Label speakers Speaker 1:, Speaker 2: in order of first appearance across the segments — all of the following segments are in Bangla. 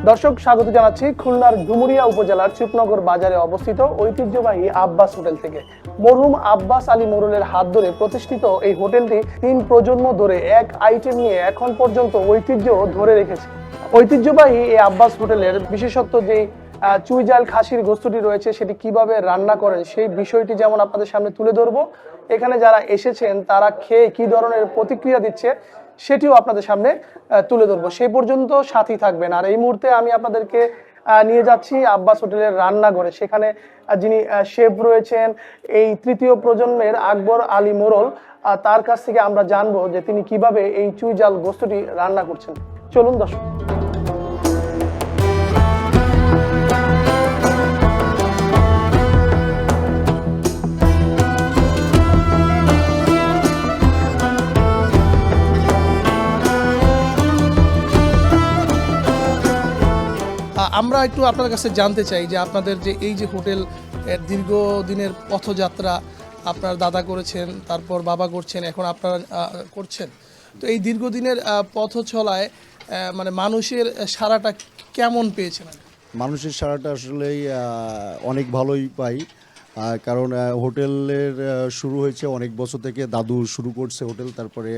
Speaker 1: দর্শক স্বাগত জানাচ্ছি খুলনার ডুমুরিয়া উপজেলার চুপনগর বাজারে অবস্থিত ঐতিহ্যবাহী আব্বাস হোটেল থেকে। মরহুম আব্বাস আলী মোড়লের হাত ধরে প্রতিষ্ঠিত এই হোটেলটি 3 প্রজন্ম ধরে এক আইটেম নিয়ে এখন পর্যন্ত ঐতিহ্য ধরে রেখেছে। ঐতিহ্যবাহী এই আব্বাস হোটেলের বিশেষত্ব যে চুইঝাল খাসির গোস্তটি রয়েছে সেটি কিভাবে রান্না করেন সেই বিষয়টি যেমন আপনাদের সামনে তুলে ধরবো, এখানে যারা এসেছেন তারা খেয়ে কি ধরনের প্রতিক্রিয়া দিচ্ছে সেটিও আপনাদের সামনে তুলে ধরবো। সেই পর্যন্ত সাথী থাকবেন। আর এই মুহূর্তে আমি আপনাদেরকে নিয়ে যাচ্ছি আব্বাস হোটেলের রান্নাঘরে। সেখানে যিনি শেফ রয়েছেন এই তৃতীয় প্রজন্মের আকবর আলী মোড়ল, তার কাছ থেকে আমরা জানবো যে তিনি কিভাবে এই চুইঝাল গোস্তটি রান্না করছেন। চলুন দর্শক। আমরা একটু আপনার কাছে জানতে চাই যে আপনাদের যে এই যে হোটেল এর দীর্ঘদিনের পথযাত্রা আপনার দাদা করেছেন, তারপর বাবা করছেন, এখন আপনারা করছেন। তো এই দীর্ঘদিনের পথ চলায় মানে মানুষের সাড়াটা কেমন পেয়েছেন?
Speaker 2: মানুষের সাড়াটা আসলেই অনেক ভালোই পাই, কারণ হোটেলের শুরু হয়েছে অনেক বছর থেকে। দাদু শুরু করছে হোটেল, তারপরে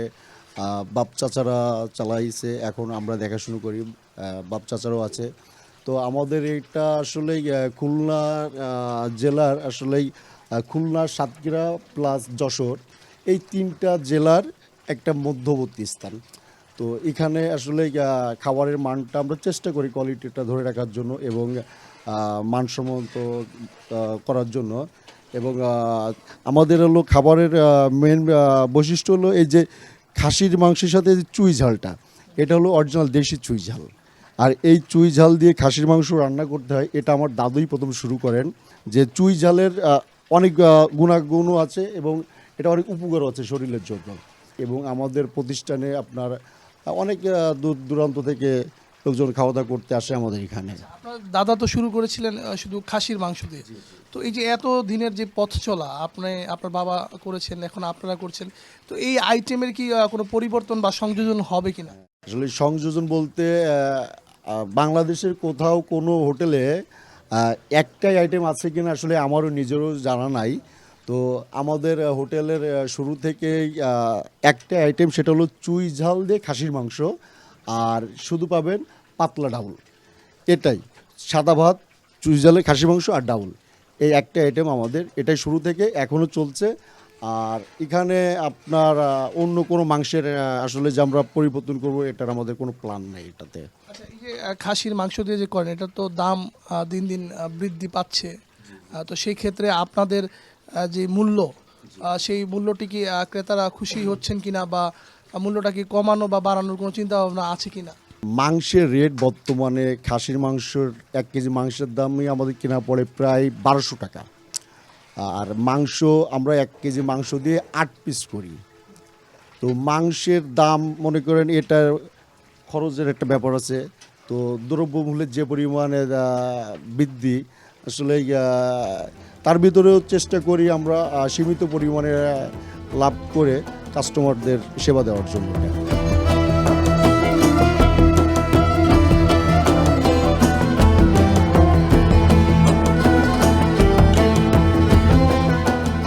Speaker 2: বাপ চাচারা চালাইছে, এখন আমরা দেখাশুনো করি, বাপ চাচারাও আছে। তো আমাদের এটা আসলেই খুলনা জেলার আসলেই খুলনা, সাতক্ষীরা প্লাস যশোর, এই 3টা জেলার একটা মধ্যবর্তী স্থান। তো এখানে আসলে খাবারের মানটা আমরা চেষ্টা করি কোয়ালিটিটা ধরে রাখার জন্য এবং মানসম্মত করার জন্য। এবং আমাদের হলো খাবারের মেন বৈশিষ্ট্য হলো এই যে খাসির মাংসের সাথে যে চুই ঝালটা, এটা হলো অরিজিনাল দেশি চুই ঝাল। আর এই চুই ঝাল দিয়ে খাসির মাংস রান্না করতে হয়, এটা আমার দাদুই প্রথম শুরু করেন। যে চুই ঝালের অনেক গুণাগুণও আছে এবং এটা অনেক উপকারও আছে শরীরের জন্য। এবং আমাদের প্রতিষ্ঠানে আপনার অনেক দূর দূরান্ত থেকে লোকজন খাওয়া দাওয়া করতে আসে আমাদের এখানে।
Speaker 1: আপনার দাদা তো শুরু করেছিলেন শুধু খাসির মাংস দিয়ে। তো এই যে এত দিনের যে পথ চলা আপনার বাবা করেছেন, এখন আপনারা করছেন, তো এই আইটেমের কি কোনো পরিবর্তন বা সংযোজন হবে কিনা?
Speaker 2: আসলে সংযোজন বলতে বাংলাদেশের কোথাও কোনো হোটেলে একটাই আইটেম আছে কিনা আসলে আমারও নিজেরও জানা নাই। তো আমাদের হোটেলের শুরু থেকেই একটা আইটেম, সেটা হলো চুই ঝাল দিয়ে খাসির মাংস, আর শুধু পাবেন পাতলা ডাউল। এটাই সাদা ভাত, চুই ঝালে খাসি মাংস আর ডাউল, এই একটা আইটেম আমাদের, এটাই শুরু থেকে এখনও চলছে। আর এখানে আপনার অন্য কোনো মাংসের আসলে যে আমরা পরিবর্তন করবো এটার আমাদের কোনো প্ল্যান নেই এটাতে।
Speaker 1: আচ্ছা, এই যে খাসির মাংস দিয়ে যে করেন, এটা তো দাম দিন দিন বৃদ্ধি পাচ্ছে। তো সেই ক্ষেত্রে আপনাদের যে মূল্য, সেই মূল্যটি কি ক্রেতারা খুশি হচ্ছেন কিনা, বা মূল্যটা কি কমানো বা বাড়ানোর কোনো চিন্তা ভাবনা আছে কিনা?
Speaker 2: মাংসের রেট বর্তমানে খাসির মাংসের 1 কেজি মাংসের দামই আমাদের কেনা পড়ে প্রায় 1200 টাকা। আর মাংস আমরা 1 কেজি মাংস দিয়ে 8 পিস করি। তো মাংসের দাম মনে করেন এটার খরচের একটা ব্যাপার আছে। তো দ্রব্যমূল্যের যে পরিমাণে বৃদ্ধি, আসলে তার ভিতরেও চেষ্টা করি আমরা সীমিত পরিমাণে লাভ করে কাস্টমারদের সেবা দেওয়ার জন্য।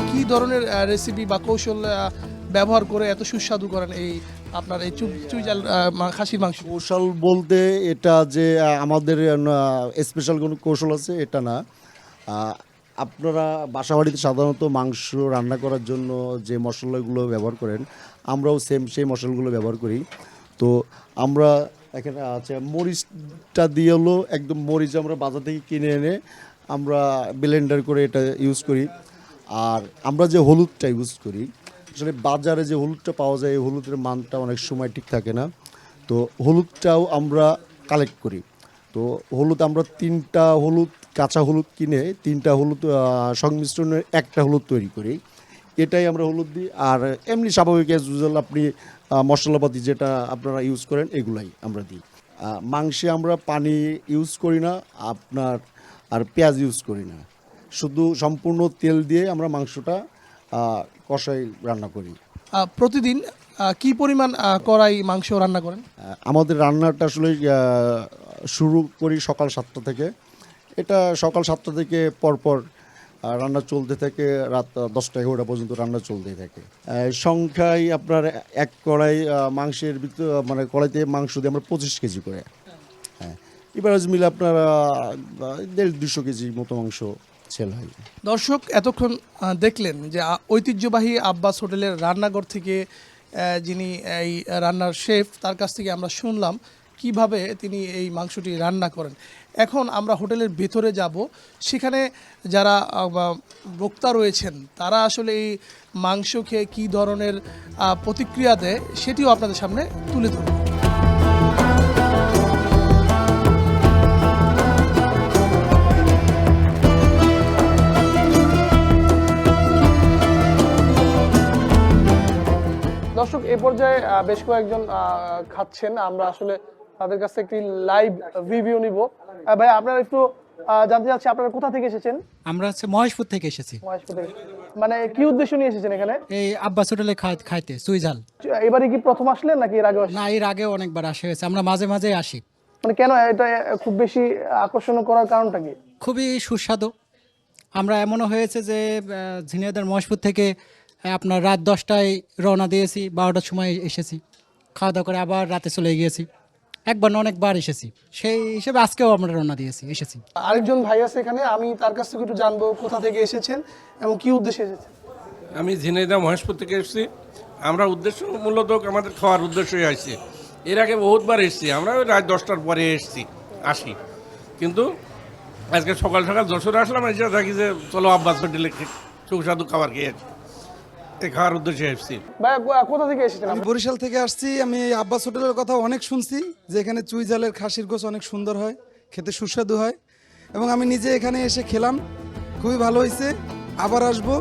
Speaker 1: কি ধরনের রেসিপি বা কৌশল ব্যবহার করে এত সুস্বাদু করেন এই আপনার এই চুইঝাল খাসির মাংস?
Speaker 2: কৌশল বলতে এটা যে আমাদের স্পেশাল কোনো কৌশল আছে এটা না। আপনারা বাসাবাড়িতে সাধারণত মাংস রান্না করার জন্য যে মশলাগুলো ব্যবহার করেন, আমরাও সেই মশলাগুলো ব্যবহার করি। তো আমরা এখানে আছে মরিচটা দিয়ে হলো একদম মরিচ আমরা বাজার থেকে কিনে এনে আমরা ব্লেন্ডার করে এটা ইউজ করি। আর আমরা যে হলুদটা ইউজ করি, আসলে বাজারে যে হলুদটা পাওয়া যায় এই হলুদের মানটা অনেক সময় ঠিক থাকে না। তো হলুদটাও আমরা কালেক্ট করি। তো হলুদ আমরা 3টা হলুদ, কাঁচা হলুদ কিনে 3টা হলুদ সংমিশ্রণের একটা হলুদ তৈরি করি, এটাই আমরা হলুদ দিই। আর এমনি স্বাভাবিক অ্যাজ ইউজুয়াল আপনি মশলাপাতি যেটা আপনারা ইউজ করেন এগুলাই আমরা দিই। মাংসে আমরা পানি ইউজ করি না আপনার, আর পেঁয়াজ ইউজ করি না, শুধু সম্পূর্ণ তেল দিয়ে আমরা মাংসটা কষাই রান্না করি।
Speaker 1: প্রতিদিন কি পরিমাণ কড়াই মাংস রান্না করেন?
Speaker 2: আমাদের রান্নাটা আসলে শুরু করি সকাল 7টা থেকে। এটা সকাল 7টা থেকে পরপর রান্না চলতে থাকে, রাত 10টা-11টা পর্যন্ত রান্না চলতেই থাকে। সংখ্যায় আপনার এক কড়াই মাংসের ভিতর মানে কড়াইতে মাংস দিয়ে আমরা 25 কেজি করে, হ্যাঁ, এবার মিলে আপনার 150-200 কেজি মতো মাংস সেল হয়।
Speaker 1: দর্শক এতক্ষণ দেখলেন যে ঐতিহ্যবাহী আব্বাস হোটেলের রান্নাঘর থেকে যিনি এই রান্নার শেফ, তার কাছ থেকে আমরা শুনলাম কিভাবে তিনি এই মাংসটি রান্না করেন। এখন আমরা হোটেলের ভেতরে যাব, সেখানে যারা বক্তা রয়েছেন তারা আসলে এই মাংস খেয়ে কী ধরনের প্রতিক্রিয়া দেয় সেটিও আপনাদের সামনে তুলে ধরব। দর্শক এ পর্যায়ে বেশ কয়েকজন খাচ্ছেন, আমরা আসলে তাদের কাছ থেকে একটি লাইভ রিভিউ নিব। ভাই আপনারা একটু জানতে চাচ্ছি আপনারা কোথা থেকে এসেছেন?
Speaker 3: আমরা হচ্ছে মহেশপুর থেকে এসেছি।
Speaker 1: মহেশপুর থেকে। মানে কি উদ্দেশ্য নিয়ে এসেছেন এখানে?
Speaker 3: এই আব্বাস হোটেলে খাইতে সুইজাল।
Speaker 1: এবারে কি প্রথম আসলেন নাকি এর আগে আসলেন?
Speaker 3: না, এর আগেও অনেকবার আসা হয়েছে, আমরা মাঝে মাঝে আসি।
Speaker 1: মানে কেন এটা খুব বেশি আকর্ষণ করার কারণটা কি?
Speaker 3: খুবই সুস্বাদু। আমরা এমনও হয়েছে যে ঝিনাইদহ মহেশপুর থেকে আপনার রাত 10টায় রওনা দিয়েছি, 12টার সময় এসেছি, খাওয়া দাওয়া করে আবার রাতে চলে গিয়েছি। একবার না অনেকবার এসেছি, সেই হিসেবে আজকেও আমরা রওনা দিয়েছি, এসেছি।
Speaker 1: আরেকজন ভাই আছে এখানে, আমি তার কাছ থেকে একটু জানবো কোথা থেকে এসেছেন এবং কি উদ্দেশ্যে এসেছেন।
Speaker 4: আমি ঝিনাইদহ মহেশপুর থেকে এসেছি। আমরা উদ্দেশ্য মূলত আমাদের খাওয়ার উদ্দেশ্যই আসছি। এর আগে বহুতবার এসেছি, আমরা ওই রাত 10টার পরে আসি, কিন্তু আজকে সকাল সকাল যশোরে আসলাম, এসে থাকি যে চলো আব্বাস হোটেলে সুস্বাদু খাবার খেয়েছি, এই খাওয়ার উদ্দেশ্যে এসেছি।
Speaker 1: ভাই কোথা থেকে এসেছেন?
Speaker 5: আমি বরিশাল থেকে আসছি। আমি এই আব্বাস হোটেলের কথা অনেক শুনছি যে এখানে চুই জালের খাসির গোশ অনেক সুন্দর হয়, খেতে সুস্বাদু হয়, এবং আমি নিজে এখানে এসে খেলাম, খুবই ভালো হয়েছে, আবার আসবো।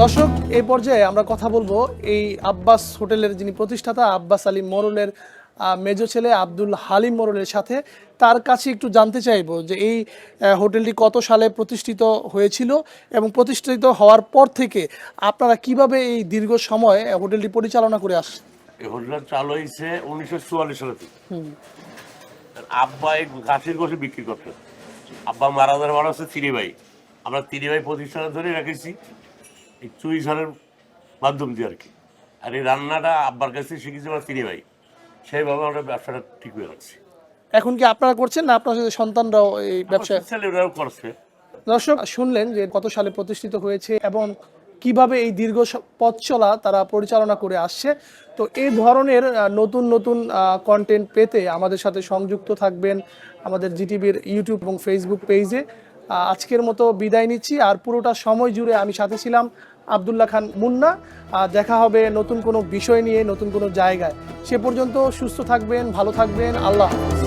Speaker 1: দর্শক এই পর্যায়ে আমরা কথা বলবো এই আব্বাস হোটেলের যিনি প্রতিষ্ঠাতা আব্বাস আলী মোড়লের মেজো ছেলে আব্দুল হালিম মোড়লের সাথে। তার কাছে একটু জানতে চাইবো যে এই হোটেলটি কত সালে প্রতিষ্ঠিত হয়েছিল এবং প্রতিষ্ঠিত হওয়ার পর থেকে আপনারা কিভাবে এই দীর্ঘ সময় হোটেলটি পরিচালনা করে আসছেন।
Speaker 6: এই হোটেলটা চালু হয়েছে 1944 সালে থেকে। আব্বা এই ঘাসের গোশে বিক্রি করতেন। আব্বা মারা যাওয়ার বড় হচ্ছে তিরি ভাই। আমরা তিরি ভাই প্রতিষ্ঠানে ধরে রেখেছি এই চুই ঝালের মাধ্যম দিয়ে আর কি। আর এই রান্নাটা আব্বার কাছে শিখেছি আমার তিরি ভাই, সেইভাবে আমরা ব্যবসাটা ঠিক হয়ে রাখছি।
Speaker 1: এখন কি আপনারা করছেন না আপনার সাথে সন্তানরাও এই ব্যবসায়?
Speaker 6: ছেলেরাও করছে।
Speaker 1: দর্শক শুনলেন যে কত সালে প্রতিষ্ঠিত হয়েছে এবং কিভাবে এই দীর্ঘ পথ চলা তারা পরিচালনা করে আসছে। তো এই ধরনের নতুন নতুন কন্টেন্ট পেতে আমাদের সাথে সংযুক্ত থাকবেন আমাদের জিটিভির ইউটিউব এবং ফেসবুক পেজে। আজকের মতো বিদায় নিচ্ছি, আর পুরোটা সময় জুড়ে আমি সাথে ছিলাম আব্দুল্লাহ খান মুন্না। দেখা হবে নতুন কোনো বিষয় নিয়ে, নতুন কোনো জায়গায়। সে পর্যন্ত সুস্থ থাকবেন, ভালো থাকবেন, আল্লাহ হাফেজ।